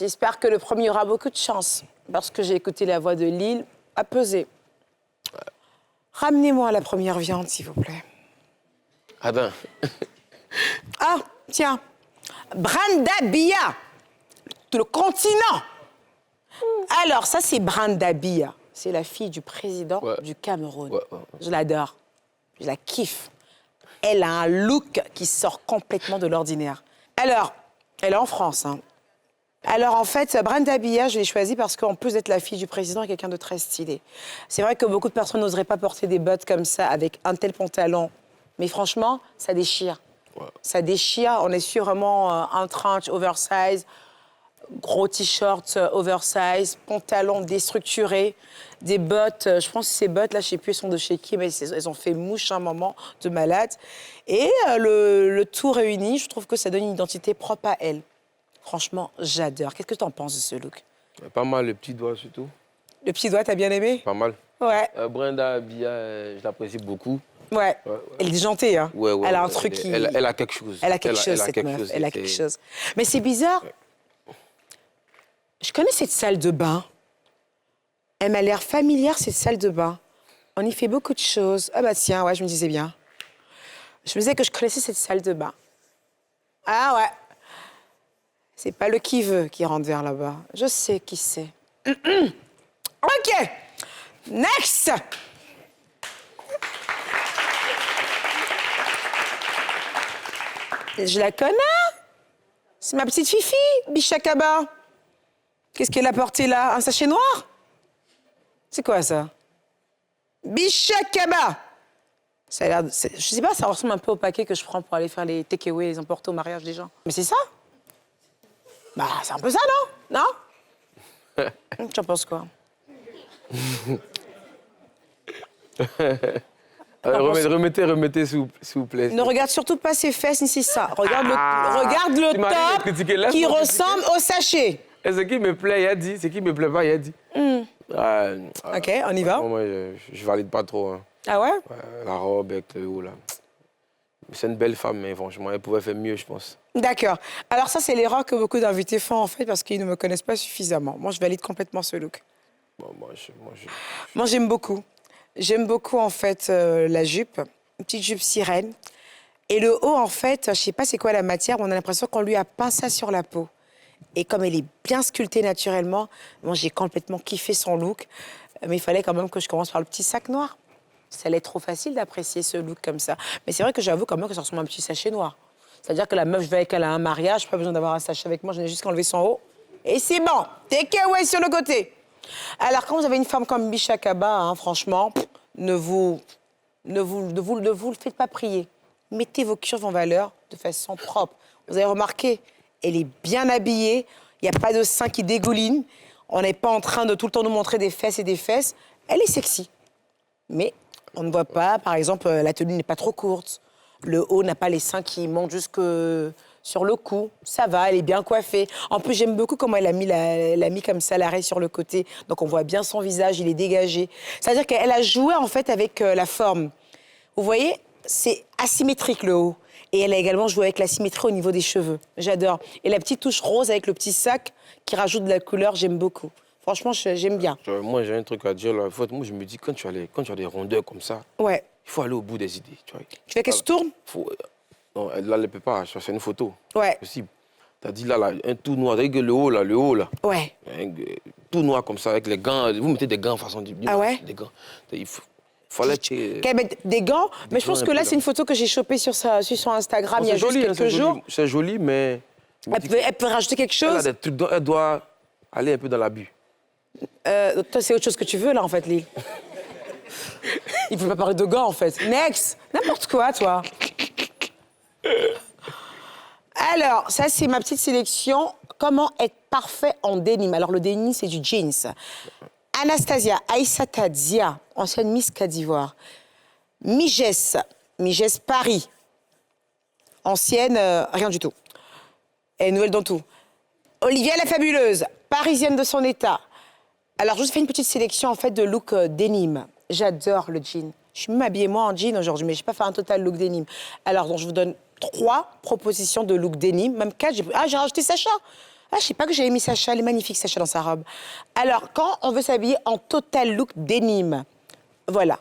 J'espère que le premier aura beaucoup de chance. Parce que j'ai écouté la voix de Lille à peser. Ramenez-moi la première viande, s'il vous plaît. Ah ben. Ah, tiens. Branda Bia. Le continent. Alors, ça, c'est Branda Bia. C'est la fille du président du Cameroun. Je l'adore. Je la kiffe. Elle a un look qui sort complètement de l'ordinaire. Alors, elle est en France, hein. Alors, en fait, Branda Bia, je l'ai choisie parce qu'en plus d'être la fille du président, elle est quelqu'un de très stylé. C'est vrai que beaucoup de personnes n'oseraient pas porter des bottes comme ça, avec un tel pantalon. Mais franchement, ça déchire. Ouais. Ça déchire. On est sur vraiment un trench oversize, gros t-shirt oversize, pantalon déstructuré, des bottes. Je pense que ces bottes-là, je ne sais plus, elles sont de chez qui, mais elles ont fait mouche un moment de malade. Et le tout réuni, je trouve que ça donne une identité propre à elle. Franchement, j'adore. Qu'est-ce que tu en penses de ce look? Pas mal, le petit doigt surtout. Le petit doigt, t'as bien aimé? Pas mal. Ouais. Brenda Bia, je l'apprécie beaucoup. Ouais. Elle est déjantée, hein? Ouais, elle a un truc qui... Elle a quelque chose. Elle a quelque chose, cette meuf. Elle a quelque chose. Mais c'est bizarre. Ouais. Je connais cette salle de bain. Elle m'a l'air familière, cette salle de bain. On y fait beaucoup de choses. Ah bah tiens, ouais, je me disais bien. Je me disais que je connaissais cette salle de bain. Ah ouais. C'est pas le qui veut qui rentre vers là-bas. Je sais qui c'est. OK. Next. Je la connais. C'est ma petite Fifi, Bichakaba. Qu'est-ce qu'elle a porté là? Un sachet noir? C'est quoi ça? Bichakaba. Ça a l'air... Je sais pas, ça ressemble un peu au paquet que je prends pour aller faire les take-away, les emporter au mariage des gens. Mais c'est ça? Bah, c'est un peu ça, non? Non? Tu en penses quoi? Remettez, s'il vous plaît. Ne regarde surtout pas ses fesses ni c'est ça. Regarde le top qui ressemble au sachet. Et ce qui me plaît, il a dit. Ce qui me plaît pas, il a dit. OK, on y va? Moi, je valide pas trop. Hein. Ah ouais? La robe avec le haut, là. C'est une belle femme, mais franchement, elle pouvait faire mieux, je pense. D'accord. Alors ça, c'est l'erreur que beaucoup d'invités font, en fait, parce qu'ils ne me connaissent pas suffisamment. Moi, je valide complètement ce look. Bon, moi, j'aime beaucoup. J'aime beaucoup, en fait, la jupe, une petite jupe sirène. Et le haut, en fait, je sais pas c'est quoi la matière, mais on a l'impression qu'on lui a peint ça sur la peau. Et comme elle est bien sculptée naturellement, moi, j'ai complètement kiffé son look. Mais il fallait quand même que je commence par le petit sac noir. Ça allait être trop facile d'apprécier ce look comme ça. Mais c'est vrai que j'avoue quand même que ça ressemble à un petit sachet noir. C'est-à-dire que la meuf, je vais avec elle à un mariage, pas besoin d'avoir un sachet avec moi, je n'ai juste qu'à enlever son haut. Et c'est bon, take away sur le côté. Alors, quand vous avez une femme comme Bichakaba, hein, franchement, ne vous le faites pas prier. Mettez vos curves en valeur de façon propre. Vous avez remarqué, elle est bien habillée, il n'y a pas de sein qui dégouline, on n'est pas en train de tout le temps nous montrer des fesses et des fesses. Elle est sexy. Mais on ne voit pas, par exemple, la tenue n'est pas trop courte. Le haut n'a pas les seins qui montent jusque sur le cou. Ça va, elle est bien coiffée. En plus, j'aime beaucoup comment elle a mis comme ça l'arrêt sur le côté. Donc, on voit bien son visage, il est dégagé. C'est-à-dire qu'elle a joué, en fait, avec la forme. Vous voyez, c'est asymétrique, le haut. Et elle a également joué avec la symétrie au niveau des cheveux. J'adore. Et la petite touche rose avec le petit sac qui rajoute de la couleur, j'aime beaucoup. Franchement, j'aime bien. Moi, j'ai un truc à dire. Là. Moi, je me dis, quand tu as des rondeurs comme ça, ouais. Il faut aller au bout des idées. Tu veux qu'elle se tourne? Non, là, elle ne peut pas. C'est une photo. Ouais. Possible. Tu as dit là, un tout noir. Tu as dit le haut, là. Ouais. Tout noir comme ça, avec les gants. Vous mettez des gants en façon de... Ah ouais? Des gants. Il fallait qu'elle mette des gants. Mais je pense que là, c'est une photo que j'ai chopée sur son Instagram il y a juste quelques jours. C'est joli, mais... Elle peut rajouter quelque chose? Elle doit aller un peu dans l'abus. Toi, c'est autre chose que tu veux, là, en fait, Lille. Il ne faut pas parler de gants, en fait. Next! N'importe quoi, toi. Alors, ça, c'est ma petite sélection. Comment être parfait en denim? Alors, le denim, c'est du jeans. Anastasia Aïssata Dia, ancienne Miss Côte d'Ivoire. Migès Paris. Ancienne, rien du tout. Elle est nouvelle dans tout. Olivia la Fabuleuse, parisienne de son état. Alors, je vous fais une petite sélection, en fait, de look denim. J'adore le jean. Je suis même habillée, moi, en jean aujourd'hui, mais je n'ai pas fait un total look denim. Alors, donc, je vous donne 3 propositions de look denim, même 4. J'ai rajouté Sacha. Ah, je sais pas que j'ai mis Sacha, elle est magnifique, Sacha, dans sa robe. Alors, quand on veut s'habiller en total look denim, voilà.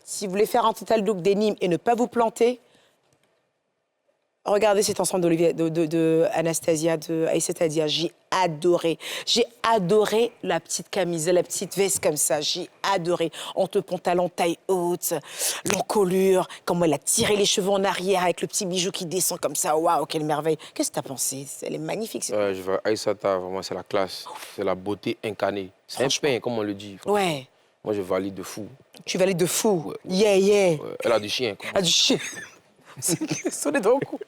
Si vous voulez faire un total look denim et ne pas vous planter, regardez cet ensemble de Anastasia, de Aïssata Tadia. J'ai adoré. J'ai adoré la petite camisole, la petite veste comme ça. J'ai adoré. Entre pantalon taille haute, l'encolure, comment elle a tiré les cheveux en arrière avec le petit bijou qui descend comme ça. Waouh, quelle merveille. Qu'est-ce que tu as pensé? Elle est magnifique. Ouais, je vois Aïssata, vraiment, c'est la classe. C'est la beauté incarnée. C'est un pain, comme on le dit. Ouais. Moi, je valide de fou. Tu valides de fou. Ouais. Yeah, yeah. Ouais. Elle a du chien. Quoi. Elle a du chien. C'est dans le cou.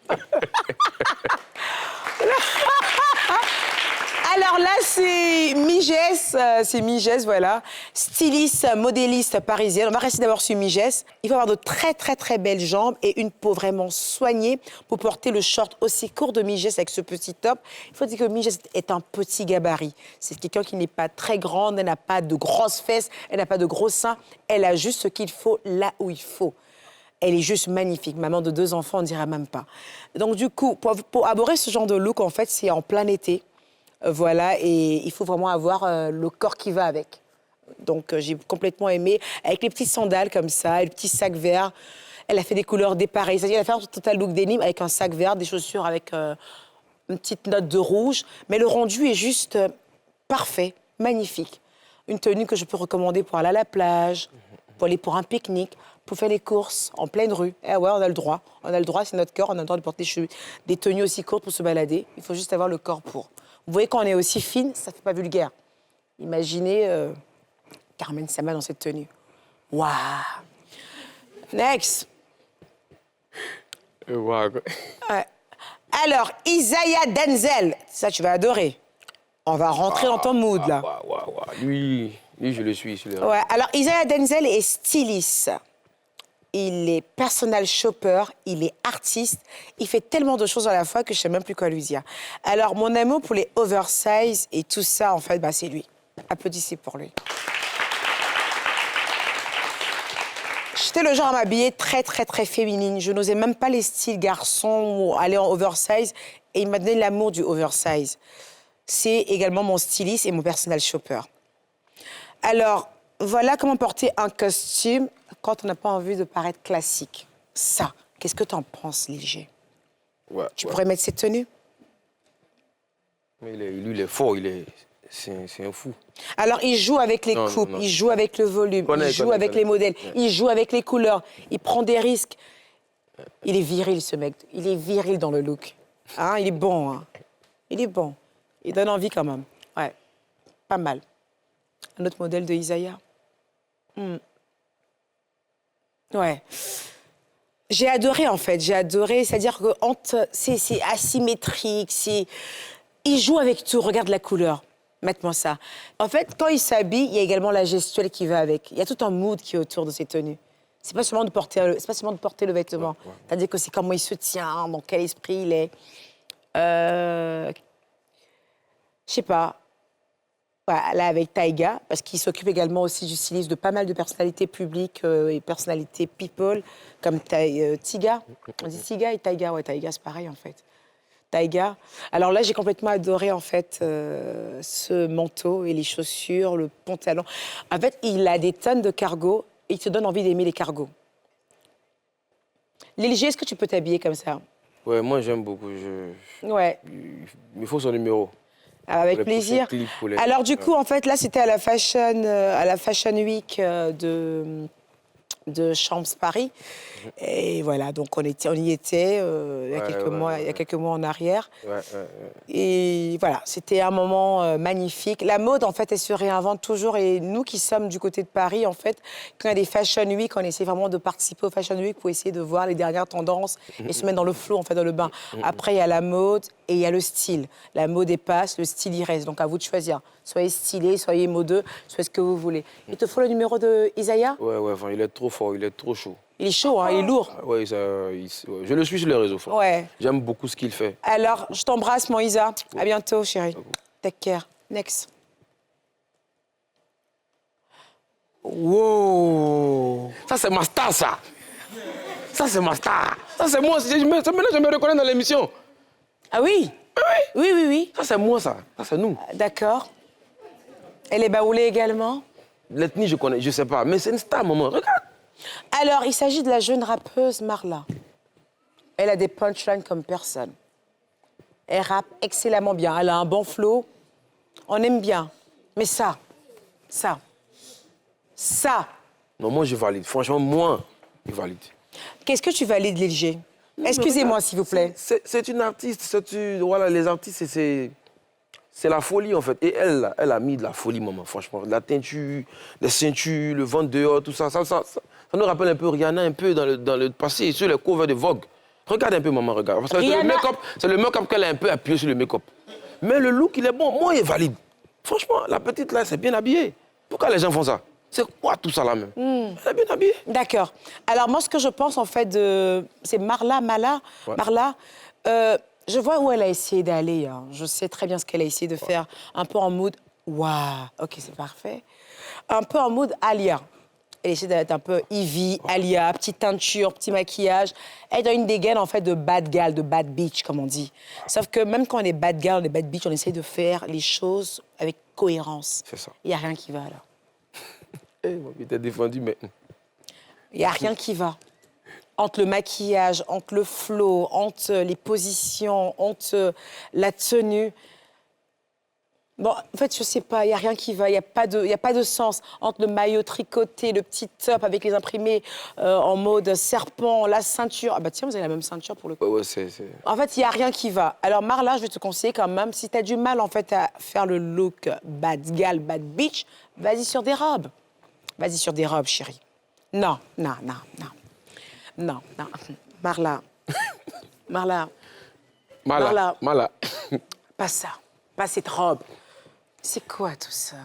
Alors là, c'est Migès, voilà. Styliste, modéliste parisienne. On va rester d'abord sur Migès. Il faut avoir de très, très, très belles jambes et une peau vraiment soignée pour porter le short aussi court de Migès avec ce petit top. Il faut dire que Migès est un petit gabarit. C'est quelqu'un qui n'est pas très grande, elle n'a pas de grosses fesses, elle n'a pas de gros seins. Elle a juste ce qu'il faut là où il faut. Elle est juste magnifique. Maman de 2 enfants, on ne dirait même pas. Donc, du coup, pour aborder ce genre de look, en fait, c'est en plein été. Voilà, et il faut vraiment avoir le corps qui va avec. Donc, j'ai complètement aimé. Avec les petites sandales comme ça, et le petit sac vert. Elle a fait des couleurs déparées. C'est-à-dire qu'elle a fait un total look denim avec un sac vert, des chaussures avec une petite note de rouge. Mais le rendu est juste parfait, magnifique. Une tenue que je peux recommander pour aller à la plage, pour aller pour un pique-nique, pour faire les courses en pleine rue. Eh ouais, on a le droit. On a le droit, c'est notre corps. On a le droit de porter des tenues aussi courtes pour se balader. Il faut juste avoir le corps pour. Vous voyez, quand on est aussi fine, ça ne fait pas vulgaire. Imaginez Carmen Sama dans cette tenue. Waouh! Next. Wow. Ouais. Alors, Isaiah Denzel. Ça, tu vas adorer. On va rentrer dans ton mood, là. Lui, je le suis, celui-là. Ouais. Alors, Isaiah Denzel est styliste. Il est personal shopper, il est artiste, il fait tellement de choses à la fois que je ne sais même plus quoi lui dire. Alors, mon amour pour les oversize et tout ça, en fait, bah, c'est lui. Applaudissez pour lui. J'étais le genre à m'habiller très, très, très féminine. Je n'osais même pas les styles garçons ou aller en oversize. Et il m'a donné l'amour du oversize. C'est également mon styliste et mon personal shopper. Alors, voilà comment porter un costume quand on n'a pas envie de paraître classique. Ça, qu'est-ce que tu en penses, Léger? Ouais, Tu pourrais mettre cette tenue? Mais lui, il est fort, c'est un fou. Alors, il joue avec les coupes, il joue avec le volume, il joue avec les modèles, il joue avec les couleurs, il prend des risques. Il est viril, ce mec. Il est viril dans le look. Hein, il est bon, hein. Il est bon. Il donne envie quand même. Ouais, pas mal. Un autre modèle de Isaiah. Ouais. J'ai adoré, en fait. J'ai adoré. C'est-à-dire que c'est asymétrique. Il joue avec tout. Regarde la couleur. Mette-moi ça. En fait, quand il s'habille, il y a également la gestuelle qui va avec. Il y a tout un mood qui est autour de ces tenues. C'est pas seulement de porter le vêtement. C'est-à-dire que c'est comment il se tient, dans quel esprit il est. Je sais pas. Voilà, là, avec Taïga, parce qu'il s'occupe également aussi du stylisme de pas mal de personnalités publiques et personnalités people, comme Tiga. On dit Tiga et Taïga. Ouais, Taïga, c'est pareil, en fait. Taïga. Alors là, j'ai complètement adoré, en fait, ce manteau et les chaussures, le pantalon. En fait, il a des tonnes de cargos et il te donne envie d'aimer les cargos. Léger, est-ce que tu peux t'habiller comme ça? Ouais, moi, j'aime beaucoup. Ouais. Il me faut son numéro. Avec plaisir. Alors du coup, en fait, là, c'était à la Fashion Week de Champs Paris. Et voilà, donc on y était il y a quelques mois en arrière. Et voilà, c'était un moment magnifique. La mode, en fait, elle se réinvente toujours. Et nous qui sommes du côté de Paris, en fait, quand il y a des Fashion Week, on essaie vraiment de participer aux Fashion Week pour essayer de voir les dernières tendances et se mettre dans le flow, en fait, dans le bain. Après, il y a la mode et il y a le style. La mode est passe, le style y reste. Donc à vous de choisir. Soyez stylé, soyez modeux, soyez ce que vous voulez. Il te faut le numéro de Isaiah? Ouais, enfin, il est trop fort, il est trop chaud. Il est chaud, hein, il est lourd. Ouais, je le suis sur les réseaux. Ouais. J'aime beaucoup ce qu'il fait. Alors, je t'embrasse, mon Isa. À bientôt, chérie. Take care. Next. Wow. Ça, c'est ma star, ça. Ça, c'est ma star. Ça, c'est moi. Maintenant, je me reconnais dans l'émission. Ah oui? Oui, oui, oui. Ça, c'est moi, ça. Ça, c'est nous. D'accord. Elle est baoulée également. L'ethnie, je connais, je sais pas. Mais c'est une star, maman. Regarde. Alors, il s'agit de la jeune rappeuse Marla. Elle a des punchlines comme personne. Elle rappe excellemment bien. Elle a un bon flow. On aime bien. Mais ça. Non, moi, je valide. Franchement, moi, je valide. Qu'est-ce que tu valides, Lil G? Excusez-moi, s'il vous plaît. C'est une artiste. Voilà, les artistes, c'est la folie, en fait. Et elle, là, elle a mis de la folie, maman, franchement. La teinture, les ceintures, le ventre dehors, tout ça. Ça nous rappelle un peu Rihanna, un peu dans le passé, sur les covers de Vogue. Regarde un peu, maman, regarde. Parce que Rihanna... c'est le make-up qu'elle a un peu appuyé sur le make-up. Mais le look, il est bon. Moi, il est valide. Franchement, la petite, là, c'est bien habillée. Pourquoi les gens font ça? C'est quoi tout ça, là, même? Elle est bien habillée. D'accord. Alors, moi, ce que je pense, en fait, c'est Marla. Ouais. Marla, je vois où elle a essayé d'aller. Hein. Je sais très bien ce qu'elle a essayé de faire. Un peu en mode... Waouh, OK, c'est parfait. Un peu en mode Alia. Elle essaie d'être un peu Ivy, Alia, petite teinture, petit maquillage. Elle a une dégaine, en fait, de bad gal, de bad bitch, comme on dit. Sauf que même quand on est bad gal, on est bad bitch, on essaie de faire les choses avec cohérence. C'est ça. Il n'y a rien qui va, là. Eh, il t'a défendu, mais... Il n'y a rien qui va. Entre le maquillage, entre le flow, entre les positions, entre la tenue. Bon, en fait, je sais pas, il n'y a rien qui va, il n'y a pas de sens. Entre le maillot tricoté, le petit top avec les imprimés en mode serpent, la ceinture. Ah bah tiens, vous avez la même ceinture pour le coup. Ouais, c'est... En fait, il n'y a rien qui va. Alors Marla, je vais te conseiller quand même, si tu as du mal en fait à faire le look bad gal, bad bitch, vas-y sur des robes. Vas-y sur des robes, chérie. Non. Marla. Mala. Pas ça. Pas cette robe. C'est quoi tout ça?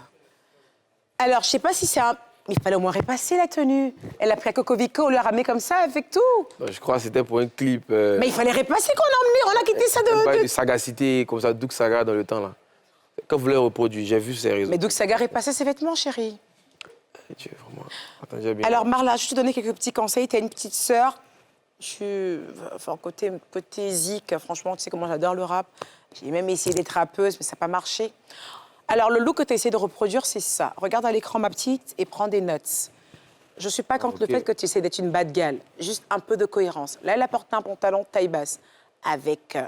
Alors, je sais pas si c'est un... Mais il fallait au moins repasser la tenue. Elle a pris un cocovico, on l'a ramené comme ça, avec tout. Je crois que c'était pour un clip. Mais il fallait repasser qu'on a emmené. On a quitté ça de de... sagacité, comme ça, Doug Saga dans le temps, là. Quand vous l'avez reproduit, j'ai vu sérieusement. Mais Doug Saga repassait ses vêtements, chérie. Dieu, vraiment. Attends, j'ai bien... Alors, Marla, je vais te donner quelques petits conseils. Tu as une petite sœur. Enfin, côté zik, franchement, tu sais comment j'adore le rap. J'ai même essayé d'être rappeuse, mais ça n'a pas marché. Alors, le look que tu as essayé de reproduire, c'est ça. Regarde à l'écran, ma petite, et prends des notes. Je ne suis pas contre le fait que tu essaies d'être une bad gal. Juste un peu de cohérence. Là, elle a porté un pantalon taille basse avec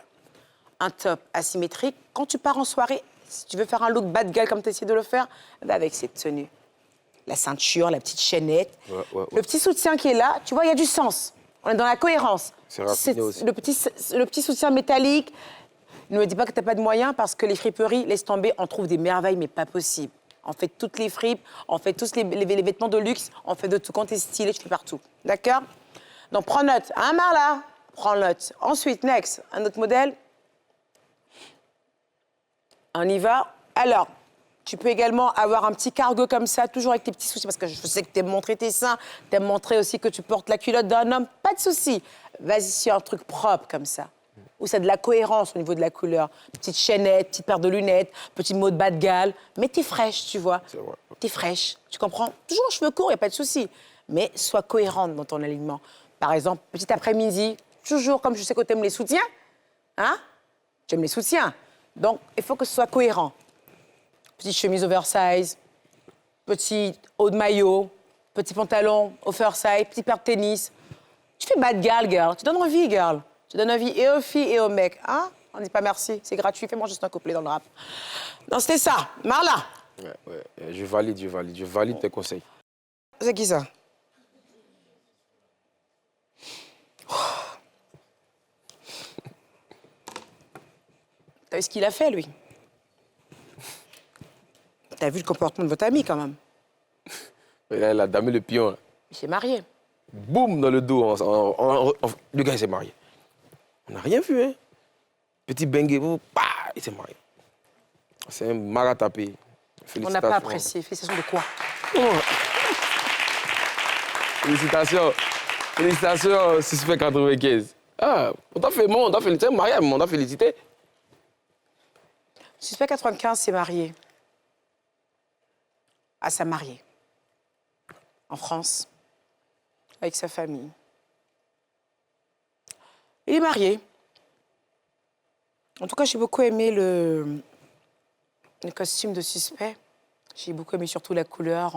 un top asymétrique. Quand tu pars en soirée, si tu veux faire un look bad gal comme tu essayé de le faire, bah avec cette tenue. La ceinture, la petite chaînette. Ouais. Le petit soutien qui est là, tu vois, il y a du sens. On est dans la cohérence. C'est raffiné aussi. Le petit soutien métallique. Ne me dis pas que tu n'as pas de moyens parce que les friperies, laisse tomber, on trouve des merveilles, mais pas possible. On fait toutes les fripes, on fait tous les vêtements de luxe, on fait de tout. Quand tu es stylé, tu fais partout. D'accord? Donc, prends note. Hein, Marla? Prends note. Ensuite, next, un autre modèle. On y va. Alors, tu peux également avoir un petit cargo comme ça, toujours avec tes petits soucis, parce que je sais que tu aimes montrer tes seins, tu aimes montrer aussi que tu portes la culotte d'un homme. Pas de souci. Vas-y sur un truc propre comme ça. Où ça a de la cohérence au niveau de la couleur. Petite chaînette, petite paire de lunettes, petit mot de bas de gale. Mais t'es fraîche, tu vois. C'est vrai. T'es fraîche, tu comprends? Toujours en cheveux courts, il n'y a pas de souci. Mais sois cohérente dans ton alignement. Par exemple, petit après-midi, toujours comme je sais que tu aimes les soutiens. Hein? Tu aimes les soutiens. Donc, il faut que ce soit cohérent. Petite chemise oversize, petit haut de maillot, petit pantalon oversize, petite paire de tennis. Tu fais bad girl. Tu donnes envie, girl. Tu donnes envie et aux filles et aux mecs. Hein? On ne dit pas merci, c'est gratuit. Fais-moi juste un couplet dans le rap. Non, c'était ça. Marla. Ouais. Je valide tes conseils. C'est qui ça? T'as vu ce qu'il a fait, lui? T'as vu le comportement de votre ami, quand même? Et là, elle a damé le pion. Là. Il s'est marié. Boum, dans le dos. Le gars, il s'est marié. On n'a rien vu, hein. Petit bengue, bah, il s'est marié. C'est un maratapé. On n'a pas apprécié. Félicitations de quoi? Félicitations, suspect 95. Ah, on t'a félicité, mariage, on t'a félicité. Suspect 95 s'est marié à sa mariée, en France, avec sa famille. Il est marié. En tout cas, j'ai beaucoup aimé le costume de suspect. J'ai beaucoup aimé surtout la couleur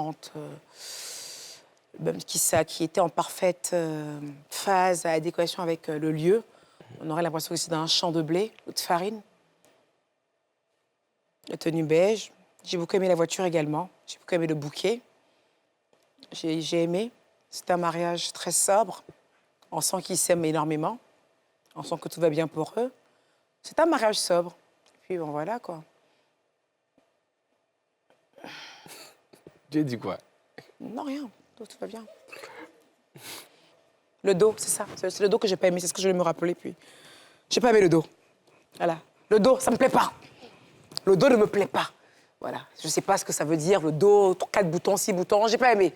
qui était en parfaite phase, adéquation avec le lieu. On aurait l'impression que c'est dans un champ de blé ou de farine. La tenue beige. J'ai beaucoup aimé la voiture également. J'ai beaucoup aimé le bouquet. J'ai aimé. C'était un mariage très sobre. On sent qu'ils s'aiment énormément. On sent que tout va bien pour eux. C'est un mariage sobre. Et puis, bon, voilà, quoi. Tu dis quoi? Non, rien. Tout va bien. Le dos, c'est ça. C'est le dos que j'ai pas aimé. C'est ce que je voulais me rappeler, puis... J'ai pas aimé le dos. Voilà. Le dos, ça me plaît pas. Le dos ne me plaît pas. Voilà. Je sais pas ce que ça veut dire, le dos, 4 boutons, 6 boutons. J'ai pas aimé.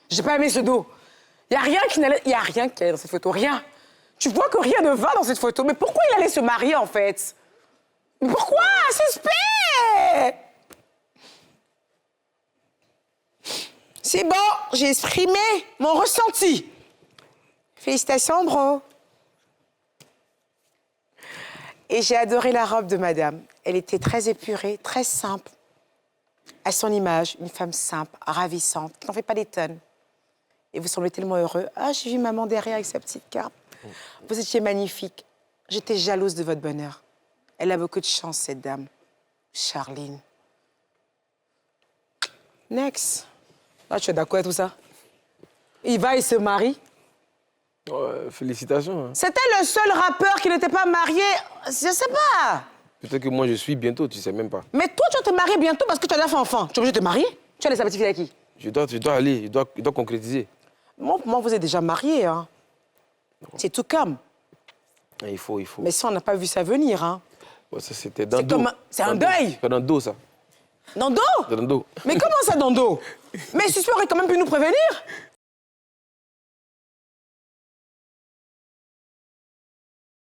J'ai pas aimé ce dos. Il y a rien qui allait dans cette photo. Rien. Tu vois que rien ne va dans cette photo. Mais pourquoi il allait se marier, en fait? Mais pourquoi? Suspect! C'est bon, j'ai exprimé mon ressenti. Félicitations, bro. Et j'ai adoré la robe de madame. Elle était très épurée, très simple. À son image, une femme simple, ravissante, qui n'en fait pas des tonnes. Et vous semblez tellement heureux. Ah, j'ai vu maman derrière avec sa petite carpe. Vous étiez magnifique. J'étais jalouse de votre bonheur. Elle a beaucoup de chance, cette dame. Charline. Next. Ah, tu es d'accord avec tout ça? Il va et se marie. Félicitations. Hein. C'était le seul rappeur qui n'était pas marié. Je sais pas. Peut-être que moi, je suis bientôt, tu sais même pas. Mais toi, tu vas te marier bientôt parce que tu as 9 enfants. Tu es obligé de te marier? Tu as laissé la petite fille à qui? Je dois aller, je dois concrétiser. Moi, vous êtes déjà mariés, hein. C'est tout comme. Il faut. Mais ça, on n'a pas vu ça venir, hein. Ouais, ça, c'était dans le dos. C'est un deuil. C'est dans le dos, ça. Dans le dos? Dans le dos. Mais comment ça, dans le dos? Mais Suspect aurait quand même pu nous prévenir.